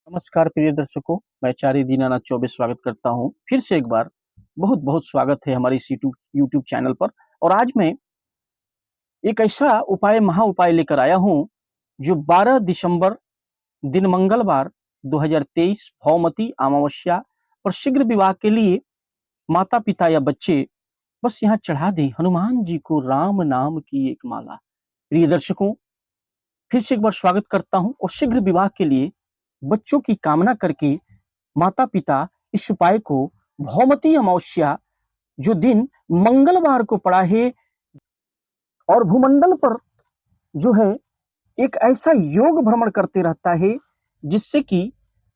नमस्कार प्रिय दर्शकों, मैं चारी दीनानाथ चौबे स्वागत करता हूँ। फिर से एक बार बहुत बहुत स्वागत है हमारे इस यूट्यूब चैनल पर। और आज मैं एक ऐसा उपाय महा उपाय लेकर आया हूँ जो 12 दिसंबर दिन मंगलवार 2023 भौमती अमावस्या और शीघ्र विवाह के लिए माता पिता या बच्चे बस यहाँ चढ़ा दें हनुमान जी को राम नाम की एक माला। प्रिय दर्शकों, फिर से एक बार स्वागत करता हूँ। और शीघ्र विवाह के लिए बच्चों की कामना करके माता पिता इस उपाय को भौमती अमावस्या जो दिन मंगलवार को पड़ा है और भूमंडल पर जो है एक ऐसा योग भ्रमण करते रहता है जिससे कि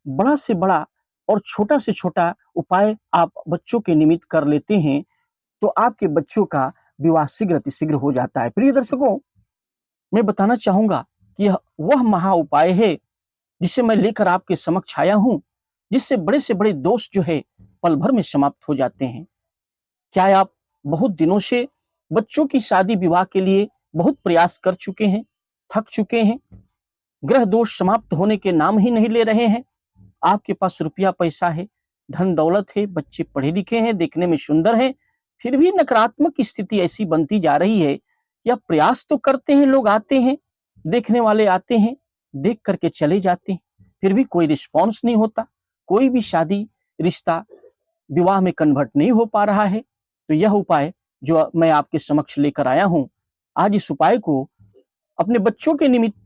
बड़ा से बड़ा और छोटा से छोटा उपाय आप बच्चों के निमित्त कर लेते हैं तो आपके बच्चों का विवाह शीघ्र अतिशीघ्र हो जाता है। प्रिय दर्शकों, मैं बताना चाहूंगा कि यह वह महा उपाय है जिसे मैं लेकर आपके समक्ष आया हूं, जिससे बड़े से बड़े दोष जो है पल भर में समाप्त हो जाते हैं। क्या आप बहुत दिनों से बच्चों की शादी विवाह के लिए बहुत प्रयास कर चुके हैं, थक चुके हैं, ग्रह दोष समाप्त होने के नाम ही नहीं ले रहे हैं? आपके पास रुपया पैसा है, धन दौलत है, बच्चे पढ़े लिखे हैं, देखने में सुंदर हैं, फिर भी नकारात्मक स्थिति ऐसी बनती जा रही है कि आप प्रयास तो करते हैं, लोग आते हैं, देखने वाले आते हैं, देख करके चले जाते हैं, फिर भी कोई रिस्पॉन्स नहीं होता, कोई भी शादी रिश्ता विवाह में कन्वर्ट नहीं हो पा रहा है। तो यह उपाय जो मैं आपके समक्ष लेकर आया हूं, आज इस उपाय को अपने बच्चों के निमित्त,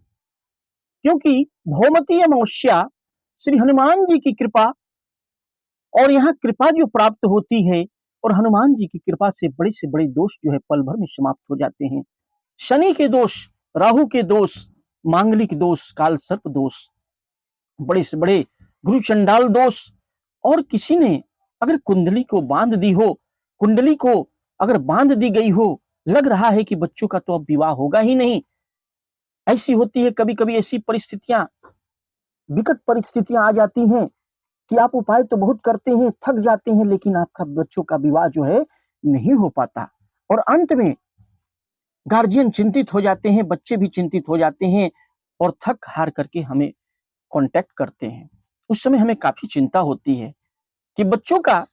क्योंकि भौमती अमावस्या श्री हनुमान जी की कृपा और यहाँ कृपा जो प्राप्त होती है और हनुमान जी की कृपा से बड़े दोष जो है पल भर में समाप्त हो जाते हैं। शनि के दोष, राहु के दोष, मांगलिक दोष, काल सर्प दोष, बड़े से बड़े गुरु चंडाल दोष, और किसी ने अगर कुंडली को बांध दी हो, कुंडली को अगर बांध दी गई हो, लग रहा है कि बच्चों का तो अब विवाह होगा ही नहीं, ऐसी होती है कभी कभी ऐसी परिस्थितियां, विकट परिस्थितियां आ जाती हैं कि आप उपाय तो बहुत करते हैं, थक जाते हैं, लेकिन आपका बच्चों का विवाह जो है नहीं हो पाता। और अंत में गार्जियन चिंतित हो जाते हैं, बच्चे भी चिंतित हो जाते हैं और थक हार करके हमें कांटेक्ट करते हैं। उस समय हमें काफी चिंता होती है कि बच्चों का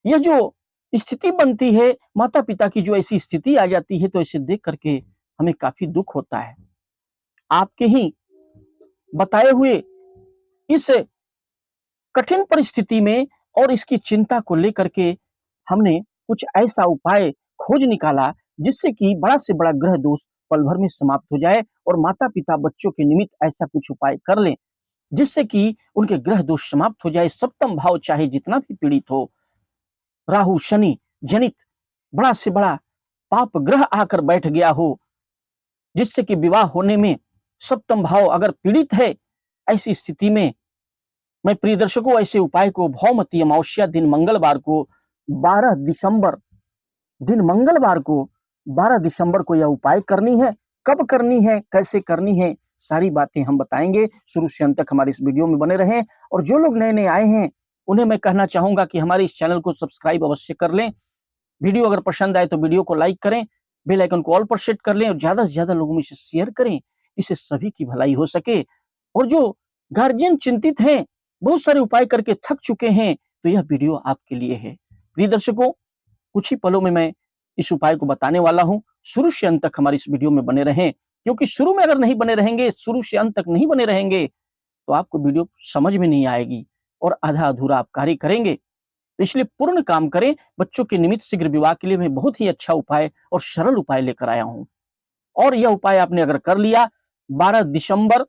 यह जो स्थिति बनती है, माता पिता की जो ऐसी स्थिति आ जाती है, तो इसे देख करके हमें काफी दुख होता है। आपके ही बताए हुए इस कठिन परिस्थिति में और इसकी चिंता को लेकर के हमने कुछ ऐसा उपाय खोज निकाला जिससे कि बड़ा से बड़ा ग्रह दोष पल भर में समाप्त हो जाए और माता पिता बच्चों के निमित्त ऐसा कुछ उपाय कर लें जिससे कि उनके ग्रह दोष समाप्त हो जाए। सप्तम भाव चाहे जितना भी पीड़ित हो, राहु शनि जनित बड़ा से बड़ा पाप ग्रह आकर बैठ गया हो, जिससे कि विवाह होने में सप्तम भाव अगर पीड़ित है, ऐसी स्थिति में मैं प्रिय दर्शकों ऐसे उपाय को भौमती अमावस्या दिन मंगलवार को 12 दिसंबर दिन मंगलवार को 12 दिसंबर को यह उपाय करनी है। कब करनी है, कैसे करनी है, सारी बातें हम बताएंगे। शुरू से अंत तक हमारे इस वीडियो में बने रहें। और जो लोग नए नए आए हैं उन्हें मैं कहना चाहूंगा कि हमारे इस चैनल को सब्सक्राइब अवश्य कर लें। वीडियो अगर पसंद आए तो वीडियो को लाइक करें, बेल आइकन को ऑल पर सेट कर लें और ज्यादा से ज्यादा लोगों में इसे शेयर करें, इससे सभी की भलाई हो सके। और जो गार्जियन चिंतित हैं, बहुत सारे उपाय करके थक चुके हैं, तो यह वीडियो आपके लिए है। प्रिय दर्शकों, कुछ ही पलों में मैं इस उपाय को बताने वाला हूं। शुरू से अंत तक हमारे इस वीडियो में बने रहें, क्योंकि शुरू में अगर नहीं बने रहेंगे, शुरू से अंत तक नहीं बने रहेंगे, तो आपको वीडियो समझ में नहीं आएगी और आधा अधूरा आप कार्य करेंगे। तो इसलिए पूर्ण काम करें। बच्चों के निमित्त शीघ्र विवाह के लिए मैं बहुत ही अच्छा उपाय और सरल उपाय लेकर आया हूं। और यह उपाय आपने अगर कर लिया, 12 दिसंबर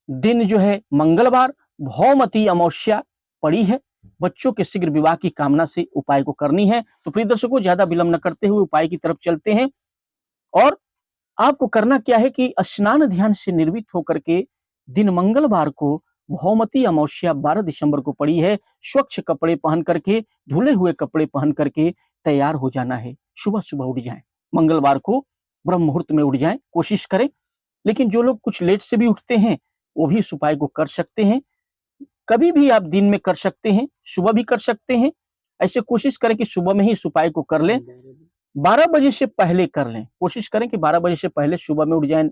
दिन जो है मंगलवार, भौमती अमावस्या पड़ी है, बच्चों के शीघ्र विवाह की कामना से उपाय को करनी है। तो प्रिय दर्शकों, ज्यादा विलंब न करते हुए उपाय की तरफ चलते हैं। और आपको करना क्या है कि स्नान ध्यान से निर्वित होकर के दिन मंगलवार को भौमती अमावस्या 12 दिसंबर को पड़ी है, स्वच्छ कपड़े पहन करके, धुले हुए कपड़े पहन करके तैयार हो जाना है। सुबह सुबह उठ जाएं, मंगलवार को ब्रह्म मुहूर्त में उठ जाएं, कोशिश करें। लेकिन जो लोग कुछ लेट से भी उठते हैं वो भी इस उपाय को कर सकते हैं। कभी भी आप दिन में कर सकते हैं, सुबह भी कर सकते हैं। ऐसे कोशिश करें कि सुबह में ही इस उपाय को कर लें, 12 बजे से पहले कर लें। कोशिश करें कि 12 बजे से पहले सुबह में उठ जाएं,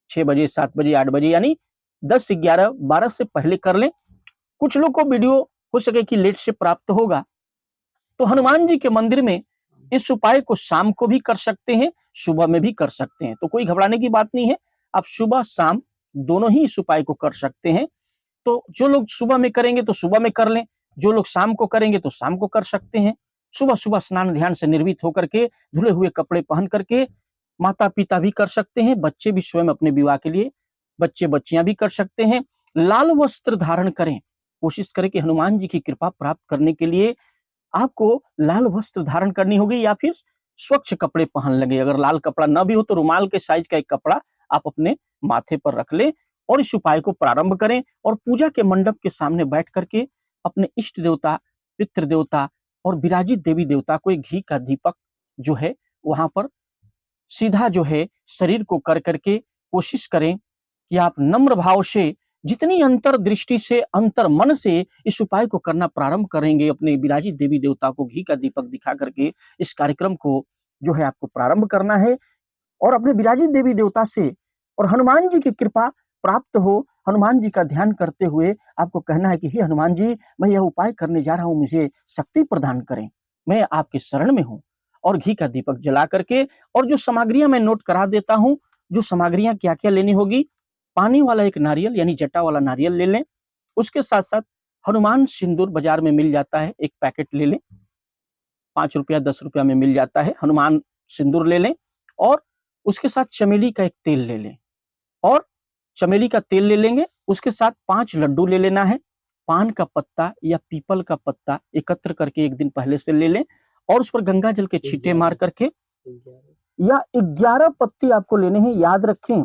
6 बजे, 7 बजे, 8 बजे, यानी 10, 11, 12 से पहले कर लें। कुछ लोग को वीडियो हो सके कि लेट से प्राप्त होगा, तो हनुमान जी के मंदिर में इस उपाय को शाम को भी कर सकते हैं, सुबह में भी कर सकते हैं। तो कोई घबराने की बात नहीं है, आप सुबह शाम दोनों ही इस उपाय को कर सकते हैं। तो जो लोग सुबह में करेंगे तो सुबह में कर लें, जो लोग शाम को करेंगे तो शाम को कर सकते हैं। सुबह-सुबह स्नान ध्यान से निर्भीत होकर के, धुले हुए कपड़े पहन करके माता-पिता भी कर सकते हैं, बच्चे भी स्वयं अपने विवाह के लिए बच्चे-बच्चियाँ भी कर सकते हैं। लाल वस्त्र धारण करें, कोशिश करें कि हनुमान जी की कृपा प्राप्त करने के लिए आपको लाल वस्त्र धारण करनी होगी या फिर स्वच्छ कपड़े पहन लगे। अगर लाल कपड़ा ना भी हो तो रुमाल के साइज का एक कपड़ा आप अपने माथे पर रख लें और इस उपाय को प्रारंभ करें और पूजा के मंडप के सामने बैठ करके अपने इष्ट देवता, पितृ देवता और विराजित देवी देवता को एक घी का दीपक जो है वहां पर सीधा जो है शरीर को कर करके कोशिश करें कि आप नम्र भाव से जितनी अंतर्दृष्टि से अंतर मन से इस उपाय को करना प्रारंभ करेंगे, अपने विराजित देवी देवता को घी का दीपक दिखा करके इस कार्यक्रम को जो है आपको प्रारंभ करना है और अपने विराजित देवी देवता से और हनुमान जी की कृपा प्राप्त हो, हनुमान जी का ध्यान करते हुए आपको कहना है कि हे हनुमान जी, मैं यह उपाय करने जा रहा हूं, मुझे शक्ति प्रदान करें, मैं आपके शरण में हूं। और घी का दीपक जला करके और जो सामग्रियां मैं नोट करा देता हूं, जो सामग्रियां क्या क्या लेनी होगी, पानी वाला एक नारियल यानी जटा वाला नारियल ले लें, उसके साथ साथ हनुमान सिंदूर बाजार में मिल जाता है, एक पैकेट ले लें, 5 रुपया 10 रुपया में मिल जाता है, हनुमान सिंदूर ले लें और उसके साथ चमेली का एक तेल ले लें और चमेली का तेल ले लेंगे, उसके साथ 5 लड्डू ले लेना है, पान का पत्ता या पीपल का पत्ता एकत्र करके एक दिन पहले से ले लें और उस पर गंगा जल के छींटे मार करके या 11 पत्ती आपको लेने हैं। याद रखें,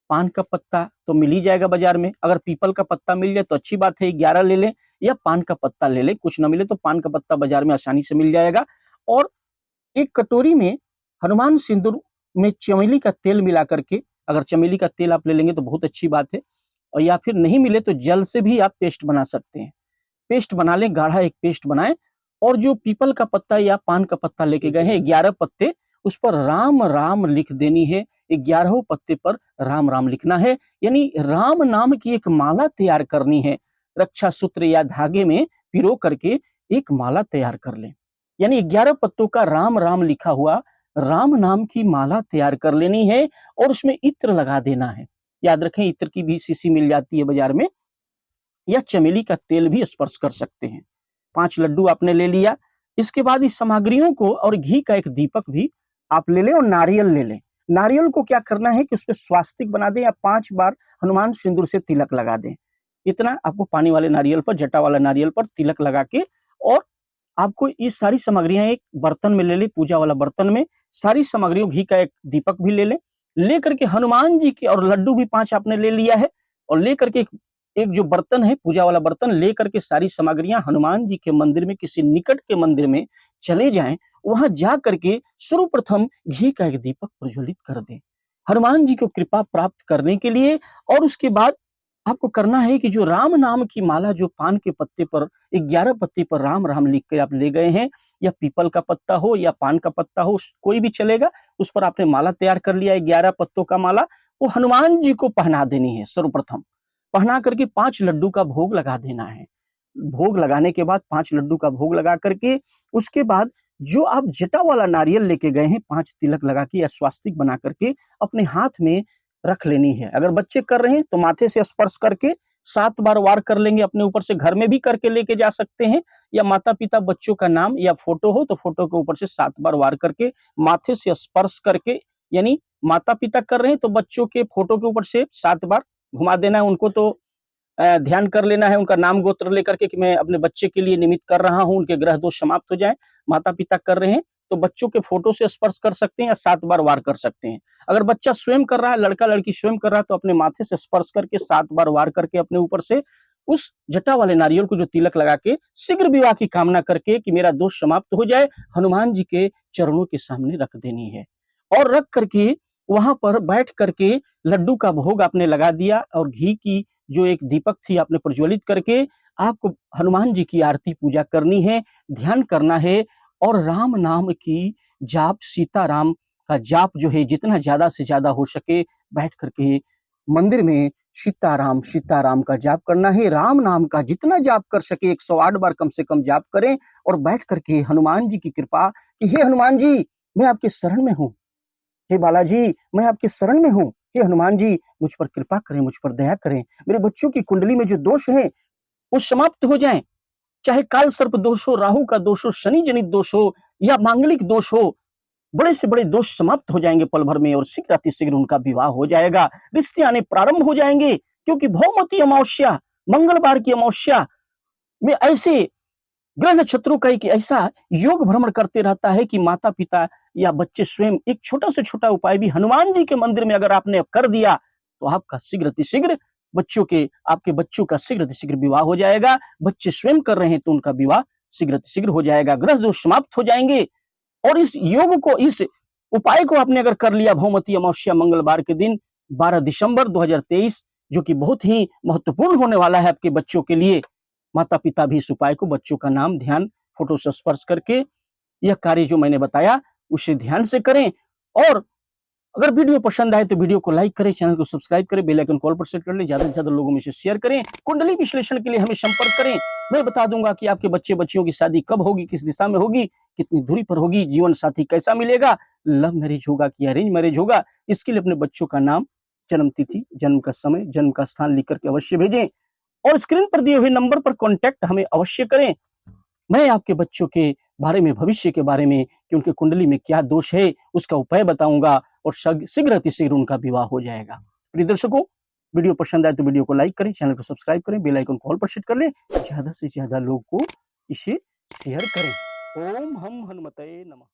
पान का पत्ता तो मिल ही जाएगा बाजार में, अगर पीपल का पत्ता मिल जाए तो अच्छी बात है, 11 ले लें या पान का पत्ता ले लें, कुछ ना मिले तो पान का पत्ता बाजार में आसानी से मिल जाएगा। और एक कटोरी में हनुमान सिंदूर में चमेली का तेल मिला करके, अगर चमेली का तेल आप ले लेंगे तो बहुत अच्छी बात है, और या फिर नहीं मिले तो जल से भी आप पेस्ट बना सकते हैं। पेस्ट बना लें, गाढ़ा एक पेस्ट बनाएं और जो पीपल का पत्ता या पान का पत्ता लेके गए हैं 11 पत्ते, उस पर राम राम लिख देनी है। 11 पत्ते पर राम राम लिखना है, यानी राम नाम की एक माला तैयार करनी है। रक्षा सूत्र या धागे में पिरो करके एक माला तैयार कर लें, यानी 11 पत्तों का राम राम लिखा हुआ राम नाम की माला तैयार कर लेनी है और उसमें इत्र लगा देना है। याद रखें, इत्र की भी शीशी मिल जाती है बाजार में, या चमेली का तेल भी स्पर्श कर सकते हैं। 5 लड्डू आपने ले लिया, इसके बाद इस सामग्रियों को और घी का एक दीपक भी आप ले लें और नारियल ले लें। नारियल को क्या करना है कि उस पे स्वास्तिक बना दें या 5 बार हनुमान सिंदूर से तिलक लगा दें। इतना आपको पानी वाले नारियल पर, जटा वाला नारियल पर तिलक लगा के, और आपको ये सारी सामग्रियां एक बर्तन में ले लें, पूजा वाला बर्तन में सारी सामग्रियों, घी का एक दीपक भी ले लें, लेकर के हनुमान जी की, और लड्डू भी 5 आपने ले लिया है, और लेकर के एक जो बर्तन है पूजा वाला बर्तन, लेकर के सारी सामग्रियां हनुमान जी के मंदिर में, किसी निकट के मंदिर में चले जाएं, वहां जा करके सर्वप्रथम घी का एक दीपक प्रज्वलित कर दें हनुमान जी को कृपा प्राप्त करने के लिए। और उसके बाद आपको करना है कि जो राम नाम की माला, जो पान के पत्ते पर 11 पत्ते पर राम राम लिख के आप ले गए हैं, या पीपल का पत्ता हो या पान का पत्ता हो, कोई भी चलेगा, उस पर आपने माला तैयार कर लिया 11 पत्तों का माला, वो हनुमान जी को पहना देनी है। सर्वप्रथम पहना करके 5 लड्डू का भोग लगा देना है। भोग लगाने के बाद 5 लड्डू का भोग लगा करके उसके बाद जो आप जटा वाला नारियल लेके गए हैं, 5 तिलक लगा के या स्वास्तिक बना करके अपने हाथ में रख लेनी है। अगर बच्चे कर रहे हैं तो माथे से स्पर्श करके 7 बार वार कर लेंगे अपने ऊपर से, घर में भी करके लेके जा सकते हैं, या माता-पिता बच्चों का नाम या फोटो हो तो फोटो के ऊपर से 7 बार वार करके माथे से स्पर्श करके, यानी माता-पिता कर रहे हैं तो बच्चों के फोटो के ऊपर से 7 बार घुमा देना है। उनको तो ध्यान कर लेना है, उनका नाम गोत्र लेकर के कि मैं अपने बच्चे के लिए निमित्त कर रहा हूँ, उनके ग्रह दोष समाप्त हो जाए। माता-पिता कर रहे हैं तो बच्चों के फोटो से स्पर्श कर सकते हैं या 7 बार वार कर सकते हैं। अगर बच्चा स्वयं कर रहा है, लड़का-लड़की स्वयं कर रहा है, तो अपने माथे से स्पर्श करके 7 बार वार करके अपने ऊपर से उस जटा वाले नारियल को जो तिलक लगा के शीघ्र विवाह की कामना करके कि मेरा दोष समाप्त हो जाए, हनुमान जी के चरणों के सामने रख देनी है। और रख करके वहां पर बैठ करके लड्डू का भोग आपने लगा दिया और घी की जो एक दीपक थी आपने प्रज्वलित करके आपको हनुमान जी की आरती पूजा करनी है, ध्यान करना है, और राम नाम की जाप, सीताराम का जाप जो है जितना ज्यादा से ज्यादा हो सके बैठ करके मंदिर में सीताराम सीताराम का जाप करना है। राम नाम का जितना जाप कर सके 108 बार कम से कम जाप करें और बैठ करके हनुमान जी की कृपा कि हे हनुमान जी, मैं आपके शरण में हूँ। हे बालाजी, मैं आपके शरण में हूँ। हे हनुमान जी, मुझ पर कृपा करें, मुझ पर दया करें। मेरे बच्चों की कुंडली में जो दोष हैं, वो समाप्त हो जाएँ। चाहे काल सर्प दोष हो, राहु का दोष हो, शनि जनित दोष हो या मांगलिक दोष हो, बड़े से बड़े दोष समाप्त हो जाएंगे पल भर में और शीघ्र अतिशीघ्र उनका विवाह हो जाएगा। रिश्ते आने प्रारंभ हो जाएंगे क्योंकि भौमती अमावस्या, मंगलवार की अमावस्या में ऐसे ग्रह नक्षत्रों का एक ऐसा योग भ्रमण करते रहता है कि माता पिता या बच्चे स्वयं एक छोटा से छोटा उपाय भी हनुमान जी के मंदिर में अगर आपने कर दिया तो आपका शीघ्र अतिशीघ्र आपके बच्चों का शीघ्र अतिशीघ्र विवाह हो जाएगा। बच्चे स्वयं कर रहे हैं तो उनका विवाह शीघ्र अतिशीघ्र हो जाएगा। ग्रह दोष समाप्त हो जाएंगे और इस योग को, इस उपाय को आपने अगर कर लिया भौमती अमावस्या मंगलवार के दिन 12 दिसंबर 2023, जो कि बहुत ही महत्वपूर्ण होने वाला है आपके बच्चों के लिए। माता पिता भी इस उपाय को बच्चों का नाम ध्यान फोटो से स्पर्श करके यह कार्य जो मैंने बताया उसे ध्यान से करें। और अगर वीडियो पसंद आए तो वीडियो को लाइक करें, चैनल को सब्सक्राइब करें, बेल आइकन कॉल पर सेट कर लें, ज्यादा से ज्यादा लोगों में से शेयर करें। कुंडली विश्लेषण के लिए हमें संपर्क करें। मैं बता दूंगा कि आपके बच्चे बच्चियों की शादी कब होगी, किस दिशा में होगी, कितनी दूरी पर होगी, जीवन साथी कैसा मिलेगा, लव मैरिज होगा कि अरेंज मैरिज होगा। इसके लिए अपने बच्चों का नाम, जन्म तिथि, जन्म का समय, जन्म का स्थान लिख करके अवश्य भेजें और स्क्रीन पर दिए हुए नंबर पर कॉन्टैक्ट हमें अवश्य करें। मैं आपके बच्चों के बारे में, भविष्य के बारे में कि उनके कुंडली में क्या दोष है उसका उपाय बताऊंगा और शीघ्र अतिशीघ्र उनका विवाह हो जाएगा। प्रिय दर्शकों, वीडियो पसंद आए तो वीडियो को लाइक करें, चैनल को सब्सक्राइब करें, बेल आइकन कॉल पर सेट कर लें, ज्यादा से ज्यादा लोग को इसे शेयर करें। ओम हम हनुमते नमः।